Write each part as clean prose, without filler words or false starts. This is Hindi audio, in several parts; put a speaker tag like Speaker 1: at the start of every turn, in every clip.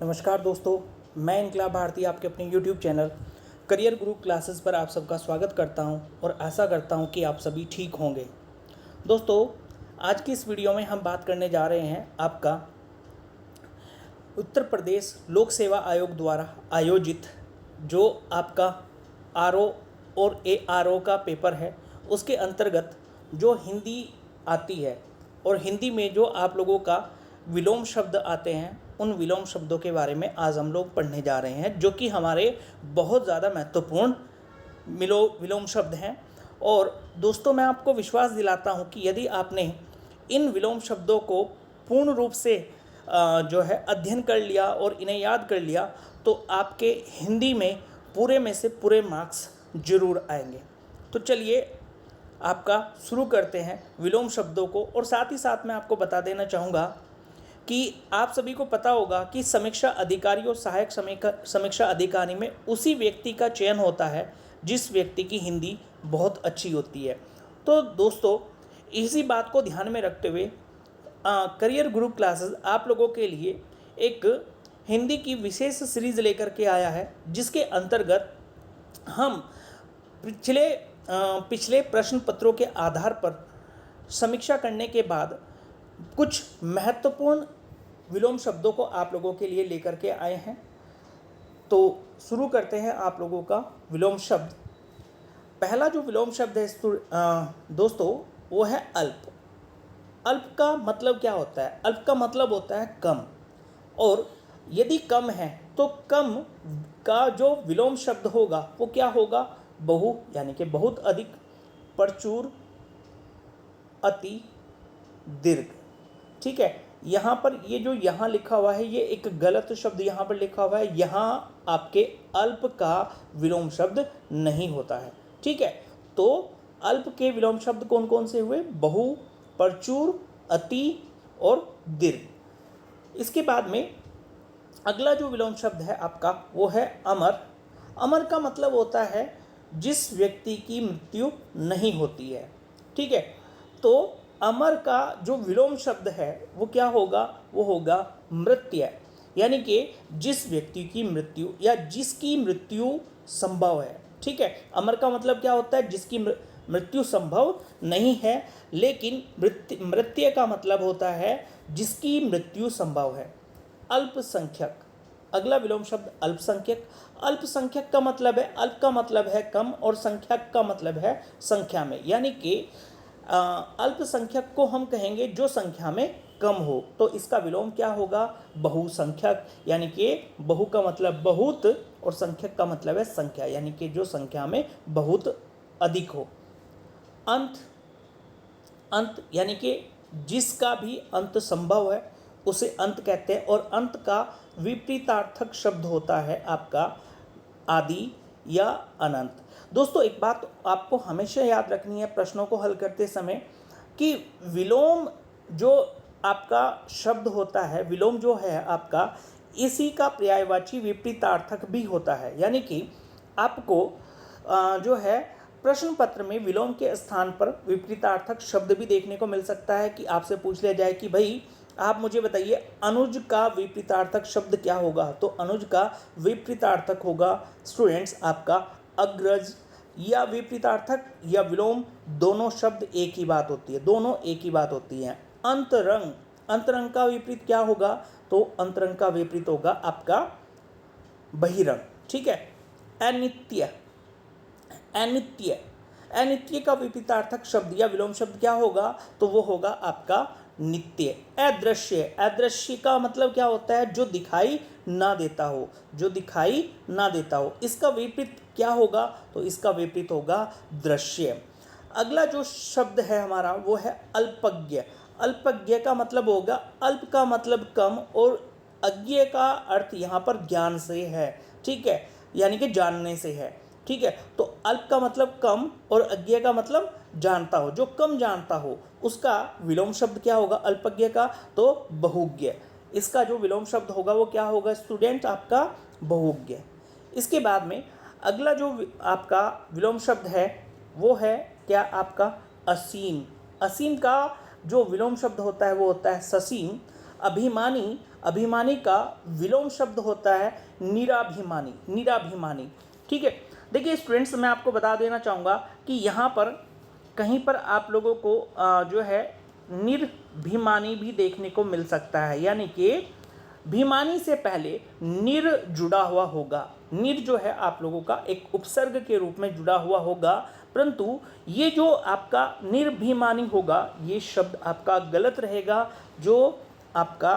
Speaker 1: नमस्कार दोस्तों, मैं इनकलाब भारती आपके अपने YouTube चैनल करियर गुरु क्लासेस पर आप सबका स्वागत करता हूं और आशा करता हूं कि आप सभी ठीक होंगे। दोस्तों, आज की इस वीडियो में हम बात करने जा रहे हैं आपका उत्तर प्रदेश लोक सेवा आयोग द्वारा आयोजित जो आपका आरओ और एआरओ का पेपर है, उसके अंतर्गत जो हिंदी आती है और हिंदी में जो आप लोगों का विलोम शब्द आते हैं, उन विलोम शब्दों के बारे में आज हम लोग पढ़ने जा रहे हैं, जो कि हमारे बहुत ज़्यादा महत्वपूर्ण विलोम शब्द हैं। और दोस्तों, मैं आपको विश्वास दिलाता हूं कि यदि आपने इन विलोम शब्दों को पूर्ण रूप से जो है अध्ययन कर लिया और इन्हें याद कर लिया, तो आपके हिंदी में पूरे में से पूरे मार्क्स जरूर आएंगे। तो चलिए आपका शुरू करते हैं विलोम शब्दों को। और साथ ही साथ मैं आपको बता देना चाहूँगा कि आप सभी को पता होगा कि समीक्षा अधिकारी और सहायक समीक्षा अधिकारी में उसी व्यक्ति का चयन होता है जिस व्यक्ति की हिंदी बहुत अच्छी होती है। तो दोस्तों, इसी बात को ध्यान में रखते हुए करियर गुरु क्लासेस आप लोगों के लिए एक हिंदी की विशेष सीरीज लेकर के आया है, जिसके अंतर्गत हम पिछले प्रश्न पत्रों के आधार पर समीक्षा करने के बाद कुछ महत्वपूर्ण विलोम शब्दों को आप लोगों के लिए लेकर के आए हैं। तो शुरू करते हैं आप लोगों का विलोम शब्द। पहला जो विलोम शब्द है दोस्तों, वो है अल्प। अल्प का मतलब क्या होता है? अल्प का मतलब होता है कम। और यदि कम है तो कम का जो विलोम शब्द होगा वो क्या होगा? बहु, यानी कि बहुत अधिक, प्रचुर, अति, दीर्घ। ठीक है, यहाँ पर ये जो यहाँ लिखा हुआ है, ये एक गलत शब्द यहाँ पर लिखा हुआ है। यहाँ आपके अल्प का विलोम शब्द नहीं होता है। ठीक है, तो अल्प के विलोम शब्द कौन कौन से हुए? बहु, प्रचुर, अति और दीर्घ। इसके बाद में अगला जो विलोम शब्द है आपका, वो है अमर। अमर का मतलब होता है जिस व्यक्ति की मृत्यु नहीं होती है। ठीक है, तो अमर का जो विलोम शब्द है वो क्या होगा? वो होगा मृत्य, यानी कि जिस व्यक्ति की मृत्यु या जिसकी मृत्यु संभव है। ठीक है, अमर का मतलब क्या होता है? जिसकी मृत्यु संभव नहीं है, लेकिन मृत्य का मतलब होता है जिसकी मृत्यु संभव है। अल्पसंख्यक, अगला विलोम शब्द अल्पसंख्यक। अल्पसंख्यक का मतलब है, अल्प का मतलब है कम और संख्यक का मतलब है संख्या में, यानी कि अल्पसंख्यक को हम कहेंगे जो संख्या में कम हो। तो इसका विलोम क्या होगा? बहुसंख्यक, यानी कि बहु का मतलब बहुत और संख्यक का मतलब है संख्या, यानी कि जो संख्या में बहुत अधिक हो। अंत, अंत यानी कि जिसका भी अंत संभव है उसे अंत कहते हैं। और अंत का विपरीतार्थक शब्द होता है आपका आदि या अनंत। दोस्तों, एक बात आपको हमेशा याद रखनी है प्रश्नों को हल करते समय, कि विलोम जो आपका शब्द होता है, विलोम जो है आपका, इसी का पर्यायवाची विपरीतार्थक भी होता है। यानी कि आपको जो है प्रश्न पत्र में विलोम के स्थान पर विपरीतार्थक शब्द भी देखने को मिल सकता है, कि आपसे पूछ लिया जाए कि भाई आप मुझे बताइए अनुज का विपरीतार्थक शब्द क्या होगा? तो अनुज का विपरीतार्थक होगा स्टूडेंट्स आपका अग्रज। या विपरीतार्थक या विलोम दोनों शब्द एक ही बात होती है, दोनों एक ही बात होती है। अंतरंग, अंतरंग का विपरीत क्या होगा? तो अंतरंग का विपरीत होगा आपका बहिरंग। ठीक है, अनित्य, अनित्य, अनित्य का विपरीतार्थक शब्द या विलोम शब्द क्या होगा? तो वो होगा आपका नित्य। अदृश्य, अदृश्य का मतलब क्या होता है? जो दिखाई ना देता हो, जो दिखाई ना देता हो। इसका विपरीत क्या होगा? तो इसका विपरीत होगा दृश्य। अगला जो शब्द है हमारा वो है अल्पज्ञ। अल्पज्ञ का मतलब होगा, अल्प का मतलब कम और अज्ञ का अर्थ यहाँ पर ज्ञान से है। ठीक है, यानी कि जानने से है। ठीक है, तो अल्प का मतलब कम और अज्ञ का मतलब जानता हो, जो कम जानता हो। उसका विलोम शब्द क्या होगा अल्पज्ञ का? तो बहुज्ञ। इसका जो विलोम शब्द होगा वो क्या होगा स्टूडेंट? आपका बहुज्ञ। इसके बाद में अगला जो आपका विलोम शब्द है वो है क्या? आपका असीम। असीम का जो विलोम शब्द होता है वो होता है ससीम। अभिमानी, अभिमानी का विलोम शब्द होता है निराभिमानी, निराभिमानी। ठीक है, देखिए स्टूडेंट्स, मैं आपको बता देना चाहूँगा कि यहाँ पर कहीं पर आप लोगों को जो है निर्भिमानी भी देखने को मिल सकता है, यानी कि भिमानी से पहले निर जुड़ा हुआ होगा। निर जो है आप लोगों का एक उपसर्ग के रूप में जुड़ा हुआ होगा, परंतु ये जो आपका निर्भिमानी होगा ये शब्द आपका गलत रहेगा। जो आपका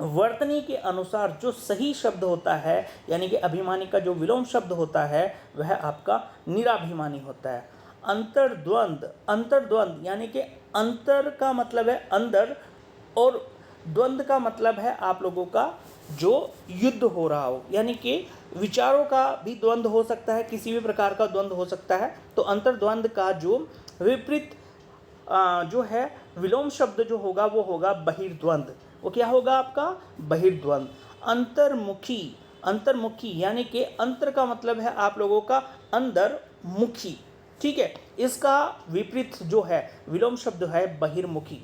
Speaker 1: वर्तनी के अनुसार जो सही शब्द होता है, यानी कि अभिमानी का जो विलोम शब्द होता है वह आपका निराभिमानी होता है। अंतर्द्वंद, अंतर्द्वंद यानी कि अंतर का मतलब है अंदर और द्वंद्व का मतलब है आप लोगों का जो युद्ध हो रहा हो, यानी कि विचारों का भी द्वंद्व हो सकता है, किसी भी प्रकार का द्वंद्व हो सकता है। तो अंतर्द्वंद का जो विपरीत जो है विलोम शब्द जो होगा वो होगा बहिर्द्वंद। वो क्या होगा आपका? बहिर्द्वंद। अंतर्मुखी, अंतर्मुखी यानी कि अंतर का मतलब है आप लोगों का अंदर, मुखी। ठीक है, इसका विपरीत जो है विलोम शब्द है बहिर्मुखी।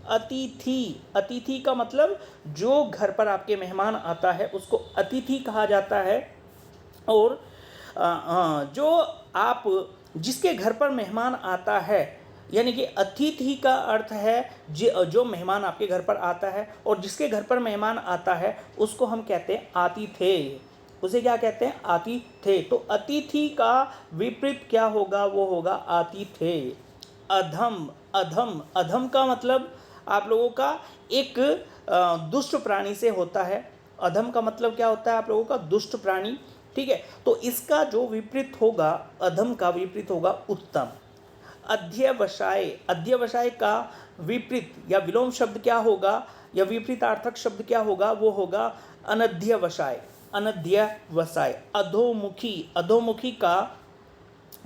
Speaker 1: अतिथि, अतिथि का मतलब जो घर पर आपके मेहमान आता है उसको अतिथि कहा जाता है। और जो आप जिसके घर पर मेहमान आता है, यानी कि अतिथि का अर्थ है जो मेहमान आपके घर पर आता है, और जिसके घर पर मेहमान आता है उसको हम कहते हैं आतिथेय। उसे क्या कहते हैं? आतिथेय। तो अतिथि का विपरीत क्या होगा? वो होगा आतिथेय। अधम, अधम, अधम का मतलब आप लोगों का एक दुष्ट प्राणी से होता है। अधम का मतलब क्या होता है आप लोगों का? दुष्ट प्राणी। ठीक है, तो इसका जो विपरीत होगा, अधम का विपरीत होगा उत्तम। अध्यवसाय, अध्यवसाय का विपरीत या विलोम शब्द क्या होगा, या विपरीतार्थक शब्द क्या होगा? वो होगा अनध्यवसाय, अनध्यवसाय। अधोमुखी, अधोमुखी का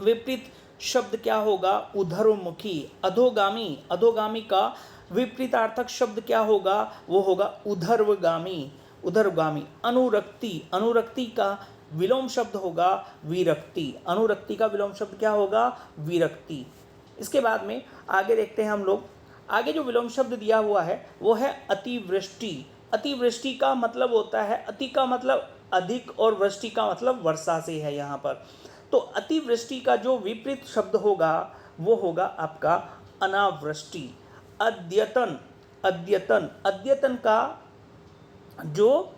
Speaker 1: विपरीत शब्द क्या होगा? उधरमुखी। अधोगामी, अधोगामी का विपरीतार्थक शब्द क्या होगा? वो होगा उधर्वगामी, उधर्वगामी। अनुरक्ति, अनुरक्ति का विलोम शब्द होगा विरक्ति। अनुरक्ति का विलोम शब्द क्या होगा? विरक्ति। इसके बाद में आगे देखते हैं हम लोग। आगे जो विलोम शब्द दिया हुआ है वो है अतिवृष्टि। अतिवृष्टि का मतलब होता है, अति का मतलब अधिक और वृष्टि का मतलब वर्षा से है यहाँ पर। तो अतिवृष्टि का जो विपरीत शब्द होगा वो होगा आपका अनावृष्टि। अद्यतन, अद्यतन, अद्यतन का जो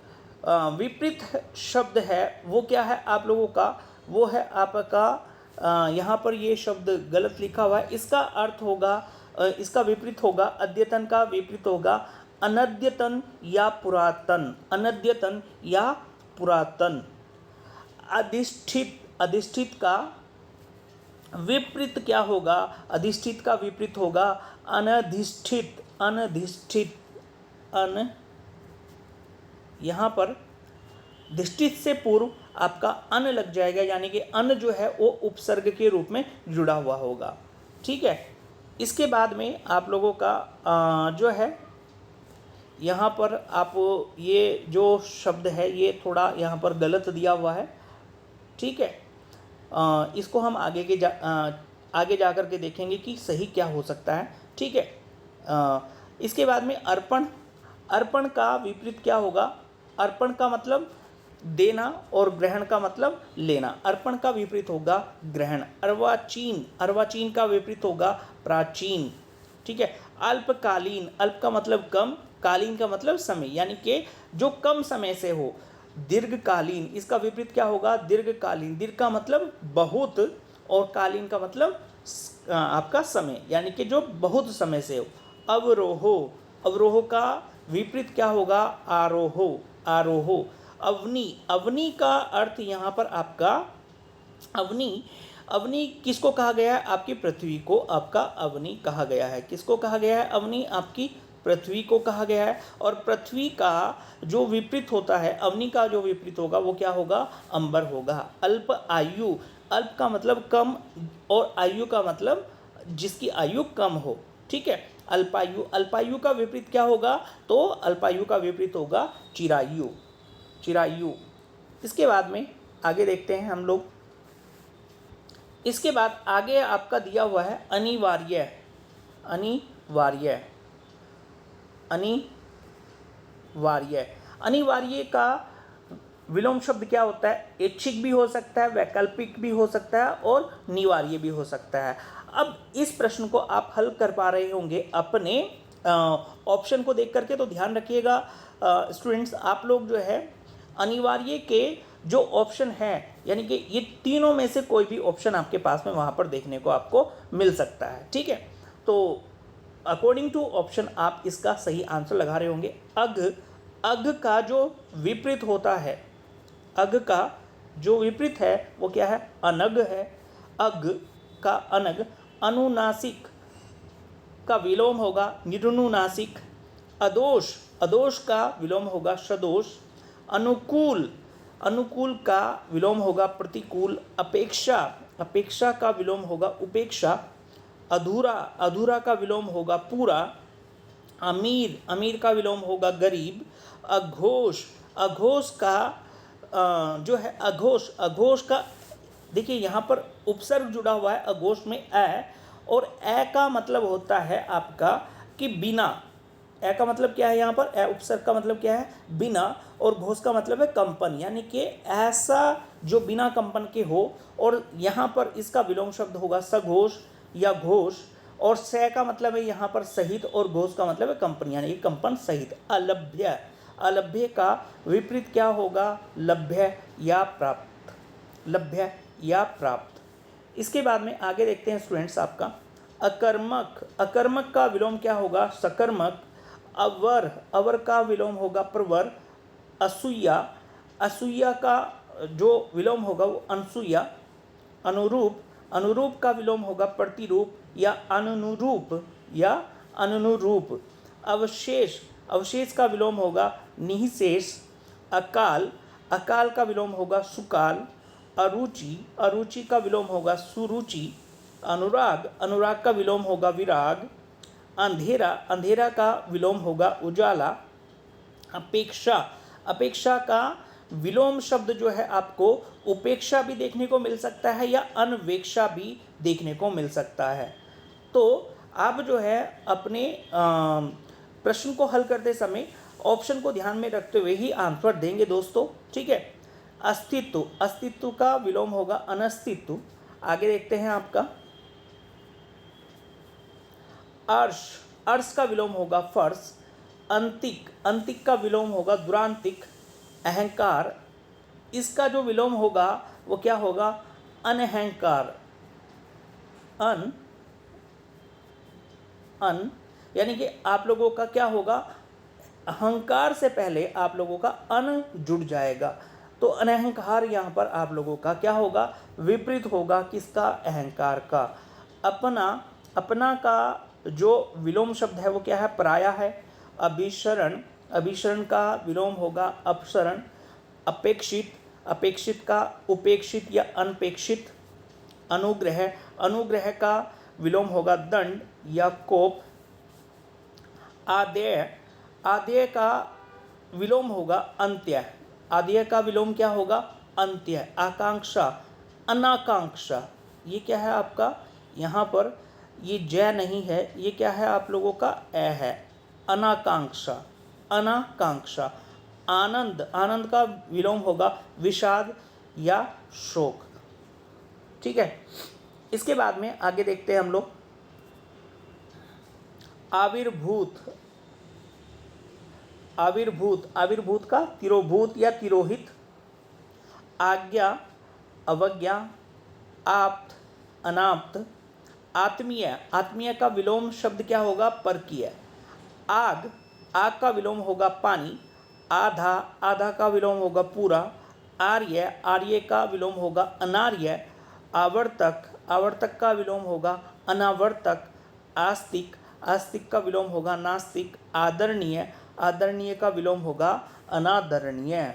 Speaker 1: विपरीत शब्द है वो क्या है आप लोगों का? वो है आपका यहाँ पर ये शब्द गलत लिखा हुआ है। इसका अर्थ होगा, इसका विपरीत होगा, अद्यतन का विपरीत होगा अनद्यतन या पुरातन। अनद्यतन या पुरातन। अधिष्ठित, अधिष्ठित का विपरीत क्या होगा? अधिष्ठित का विपरीत होगा अनधिष्ठित, अनधिष्ठित। अन, यहाँ पर धिष्ठित से पूर्व आपका अन लग जाएगा, यानी कि अन जो है वो उपसर्ग के रूप में जुड़ा हुआ होगा। ठीक है, इसके बाद में आप लोगों का जो है यहाँ पर आप ये जो शब्द है ये थोड़ा यहाँ पर गलत दिया हुआ है। ठीक है, इसको हम आगे जा कर के देखेंगे कि सही क्या हो सकता है। ठीक है, इसके बाद में अर्पण, अर्पण का विपरीत क्या होगा? अर्पण का मतलब देना और ग्रहण का मतलब लेना। अर्पण का विपरीत होगा ग्रहण। अर्वाचीन, अर्वाचीन का विपरीत होगा प्राचीन। ठीक है, अल्पकालीन, अल्प का मतलब कम, कालीन का मतलब समय, यानी कि जो कम समय से हो। दीर्घकालीन, इसका विपरीत क्या होगा? दीर्घकालीन। दीर्घ का मतलब बहुत और कालीन का मतलब आपका समय, यानी कि जो बहुत समय से हो। अवरोहो, अवरोह का विपरीत क्या होगा? आरोहो, आरोहो। अवनी, अवनी का अर्थ यहाँ पर आपका अवनी, अवनी किसको कहा गया है? आपकी पृथ्वी को आपका अवनी कहा गया है। किसको कहा गया है अवनी? आपकी पृथ्वी को कहा गया है। और पृथ्वी का जो विपरीत होता है, अवनी का जो विपरीत होगा वो क्या होगा? अंबर होगा। अल्प आयु, अल्प का मतलब कम और आयु का मतलब जिसकी आयु कम हो। ठीक है, अल्पायु, अल्पायु का विपरीत क्या होगा? तो अल्पायु का विपरीत होगा चिरायु, चिरायु। इसके बाद में आगे देखते हैं हम लोग। इसके बाद आगे आपका दिया हुआ है अनिवार्य, अनिवार्य, अनिवार्य। अनिवार्य का विलोम शब्द क्या होता है? ऐच्छिक भी हो सकता है, वैकल्पिक भी हो सकता है और निवार्य भी हो सकता है। अब इस प्रश्न को आप हल कर पा रहे होंगे अपने ऑप्शन को देख करके, तो ध्यान रखिएगा स्टूडेंट्स, आप लोग जो है अनिवार्य के जो ऑप्शन है, यानी कि ये तीनों में से कोई भी ऑप्शन आपके पास में वहाँ पर देखने को आपको मिल सकता है। ठीक है, तो अकॉर्डिंग टू ऑप्शन आप इसका सही आंसर लगा रहे होंगे। अग का जो विपरीत होता है, अग का जो विपरीत है वो क्या है? अनग है। अग का अनग। अनुनासिक का विलोम होगा निरनुनासिक। अदोष, अदोष का विलोम होगा सदोष। अनुकूल, अनुकूल का विलोम होगा प्रतिकूल। अपेक्षा, अपेक्षा का विलोम होगा उपेक्षा। अधूरा, अधूरा का विलोम होगा पूरा। अमीर, अमीर का विलोम होगा गरीब। अघोष, अघोष का जो है अघोष, अघोष का देखिए यहाँ पर उपसर्ग जुड़ा हुआ है अघोष में ए, और ए का मतलब होता है आपका कि बिना। ए का मतलब क्या है यहाँ पर? ए उपसर्ग का मतलब क्या है? बिना, और घोष का मतलब है कंपन, यानी कि ऐसा जो बिना कंपन के हो। और यहाँ पर इसका विलोम शब्द होगा सघोष या घोष, और से का मतलब है यहाँ पर सहित, और घोष का मतलब है कंपन, यानी कि कंपन सहित। अलभ्य, अलभ्य का विपरीत क्या होगा? लभ्य या प्राप्त, लभ्य या प्राप्त। इसके बाद में आगे देखते हैं स्टूडेंट्स आपका अकर्मक, अकर्मक का विलोम क्या होगा? सकर्मक। अवर, अवर का विलोम होगा प्रवर। असूया, असूया का जो विलोम होगा वो अनसूया। अनुरूप, अनुरूप का विलोम होगा प्रतिरूप या अनुरूप या अनुरूप। अवशेष, अवशेष का विलोम होगा निःशेष। अकाल, अकाल का विलोम होगा सुकाल। अरुचि, अरुचि का विलोम होगा सुरुचि। अनुराग, अनुराग का विलोम होगा विराग। अंधेरा, अंधेरा का विलोम होगा उजाला। अपेक्षा, अपेक्षा का विलोम शब्द जो है आपको उपेक्षा भी देखने को मिल सकता है या अनवेक्षा भी देखने को मिल सकता है। तो आप जो है अपने प्रश्न को हल करते समय ऑप्शन को ध्यान में रखते हुए ही आंसर देंगे दोस्तों। ठीक है, अस्तित्व, अस्तित्व का विलोम होगा अनस्तित्व। आगे देखते हैं आपका अर्श, अर्श का विलोम होगा फर्श। अंतिक, अंतिक का विलोम होगा दुरांतिक। अहंकार, इसका जो विलोम होगा वो क्या होगा? अनहंकार। अन, अन यानी कि आप लोगों का क्या होगा? अहंकार से पहले आप लोगों का अन जुड़ जाएगा, तो अनहंकार यहाँ पर आप लोगों का क्या होगा? विपरीत होगा किसका? अहंकार का। अपना, अपना का जो विलोम शब्द है वो क्या है? पराया है। अभिसरण, अभिसरण का विलोम होगा अपसरण। अपेक्षित, अपेक्षित का उपेक्षित या अनपेक्षित। अनुग्रह, अनुग्रह का विलोम होगा दंड या कोप। आदेय, आदेय का विलोम होगा अंत्य। आदेय का विलोम क्या होगा? अंत्य। आकांक्षा, अनाकांक्षा, ये क्या है आपका? यहाँ पर ये जय नहीं है, ये क्या है आप लोगों का? ए है। अनाकांक्षा, अनाकांक्षा। आनंद, आनंद का विलोम होगा विषाद या शोक। ठीक है, इसके बाद में आगे देखते हैं हम लोग आविर्भूत, आविर्भूत, आविर्भूत का तिरोभूत या तिरोहित। आज्ञा, अवज्ञा। आप्त, अनाप्त। आत्मीय, आत्मीय का विलोम शब्द क्या होगा? परकीय। आग, आग का विलोम होगा पानी। आधा, आधा का विलोम होगा पूरा। आर्य, आर्य का विलोम होगा अनार्य। आवर्तक, आवर्तक का विलोम होगा अनावर्तक। आस्तिक, आस्तिक का विलोम होगा नास्तिक। आदरणीय, आदरणीय का विलोम होगा अनादरणीय।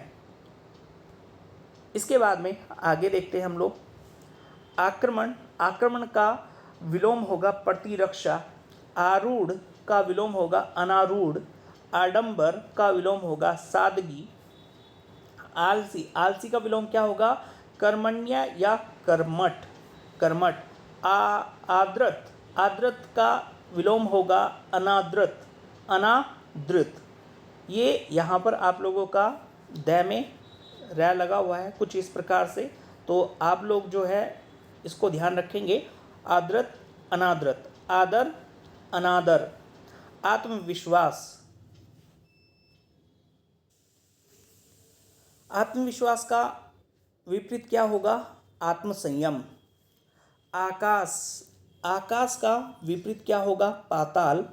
Speaker 1: इसके बाद में आगे देखते हैं हम लोग आक्रमण, आक्रमण का विलोम होगा प्रतिरक्षा। आरूढ़ का विलोम होगा अनारूढ़। आडंबर का विलोम होगा सादगी। आलसी, आलसी का विलोम क्या होगा? कर्मण्य या कर्मठ, कर्मठ। आदृत, आदृत का विलोम होगा अनादृत, अनादृत। ये यहाँ पर आप लोगों का दै में रै लगा हुआ है कुछ इस प्रकार से, तो आप लोग जो है इसको ध्यान रखेंगे। आदृत अनादृत, आदर अनादर, आत्मविश्वास, आत्मविश्वास का विपरीत क्या होगा? आत्मसंयम। आकाश, आकाश का विपरीत क्या होगा? पाताल।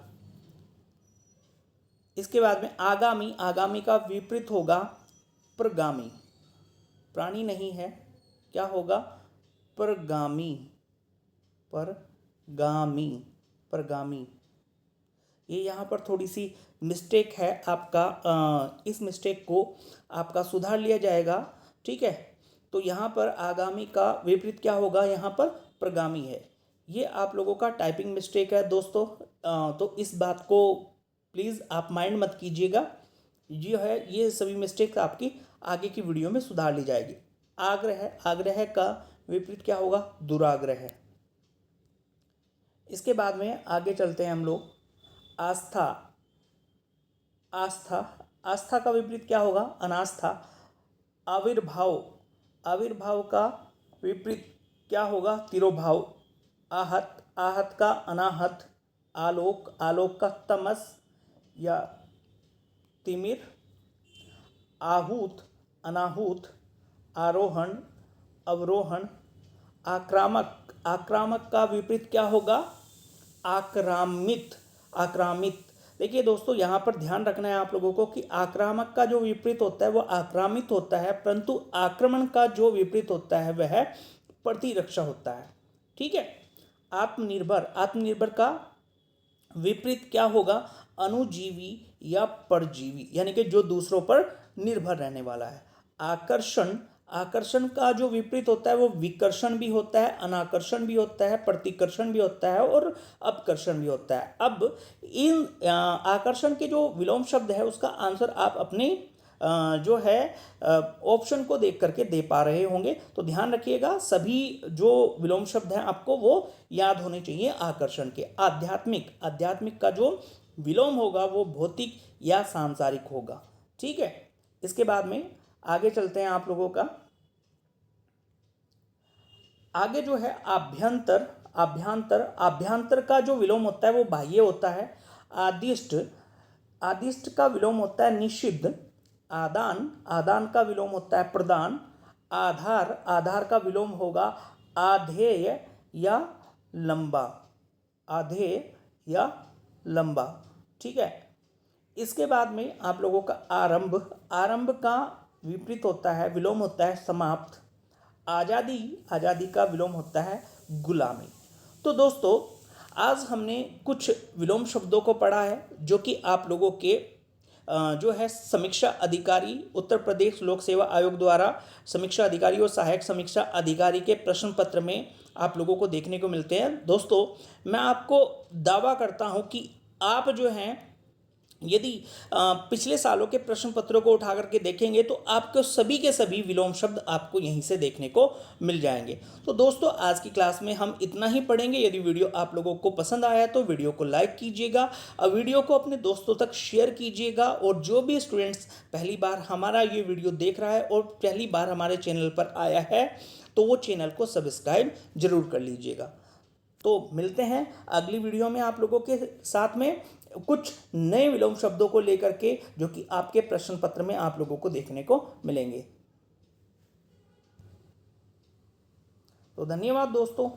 Speaker 1: इसके बाद में आगामी, आगामी का विपरीत होगा प्रगामी। प्राणी नहीं है, क्या होगा? प्रगामी, परगामी, प्रगामी। ये यहाँ पर थोड़ी सी मिस्टेक है आपका, इस मिस्टेक को आपका सुधार लिया जाएगा, ठीक है। तो यहाँ पर आगामी का विपरीत क्या होगा? यहाँ पर प्रगामी है। ये आप लोगों का टाइपिंग मिस्टेक है दोस्तों, तो इस बात को प्लीज़ आप माइंड मत कीजिएगा। ये है, ये सभी मिस्टेक आपकी आगे की वीडियो में सुधार ली जाएगी। आग्रह, आग्रह का विपरीत क्या होगा? दुराग्रह। इसके बाद में आगे चलते हैं हम लोग। आस्था, आस्था, आस्था का विपरीत क्या होगा? अनास्था। आविर्भाव, आविर्भाव का विपरीत क्या होगा? तिरोभाव। आहत, आहत का अनाहत। आलोक, आलोक का तमस या तिमिर। आहूत, अनाहूत। आरोहण, अवरोहण। आक्रामक, आक्रामक का विपरीत क्या होगा? आक्रामित, आक्रामित। देखिए दोस्तों, यहाँ पर ध्यान रखना है आप लोगों को कि आक्रामक का जो विपरीत होता है वो आक्रामित होता है, परंतु आक्रमण का जो विपरीत होता है वह प्रतिरक्षा होता है, ठीक है। आत्मनिर्भर, आत्मनिर्भर का विपरीत क्या होगा? अनुजीवी या परजीवी, यानी कि जो दूसरों पर निर्भर रहने वाला है। आकर्षण, आकर्षण का जो विपरीत होता है वो विकर्षण भी होता है, अनाकर्षण भी होता है, प्रतिकर्षण भी होता है और अपकर्षण भी होता है। अब इन आकर्षण के जो विलोम शब्द है उसका आंसर आप अपने जो है ऑप्शन को देख करके दे पा रहे होंगे, तो ध्यान रखिएगा सभी जो विलोम शब्द हैं आपको वो याद होने चाहिए आकर्षण के। आध्यात्मिक, आध्यात्मिक का जो विलोम होगा वो भौतिक या सांसारिक होगा, ठीक है। इसके बाद में आगे चलते हैं आप लोगों का। आगे जो है आभ्यंतर, आभ्यंतर, आभ्यंतर का जो विलोम होता है वो बाह्य होता है। आदिष्ट, आदिष्ट का विलोम होता है निषिद्ध। आदान, आदान का विलोम होता है प्रदान। आधार, आधार का विलोम होगा आधेय या लंबा, आधेय या लंबा, ठीक है। इसके बाद में आप लोगों का आरंभ, आरंभ का विपरीत होता है, विलोम होता है समाप्त। आज़ादी, आज़ादी का विलोम होता है गुलामी। तो दोस्तों, आज हमने कुछ विलोम शब्दों को पढ़ा है जो कि आप लोगों के जो है समीक्षा अधिकारी, उत्तर प्रदेश लोक सेवा आयोग द्वारा समीक्षा अधिकारी और सहायक समीक्षा अधिकारी के प्रश्न पत्र में आप लोगों को देखने को मिलते हैं। दोस्तों, मैं आपको दावा करता हूं कि आप जो हैं यदि पिछले सालों के प्रश्न पत्रों को उठा करके देखेंगे तो आपको सभी के सभी विलोम शब्द आपको यहीं से देखने को मिल जाएंगे। तो दोस्तों, आज की क्लास में हम इतना ही पढ़ेंगे। यदि वीडियो आप लोगों को पसंद आया तो वीडियो को लाइक कीजिएगा और वीडियो को अपने दोस्तों तक शेयर कीजिएगा, और जो भी स्टूडेंट्स पहली बार हमारा ये वीडियो देख रहा है और पहली बार हमारे चैनल पर आया है तो वो चैनल को सब्सक्राइब जरूर कर लीजिएगा। तो मिलते हैं अगली वीडियो में आप लोगों के साथ में कुछ नए विलोम शब्दों को लेकर के, जो कि आपके प्रश्न पत्र में आप लोगों को देखने को मिलेंगे। तो धन्यवाद दोस्तों।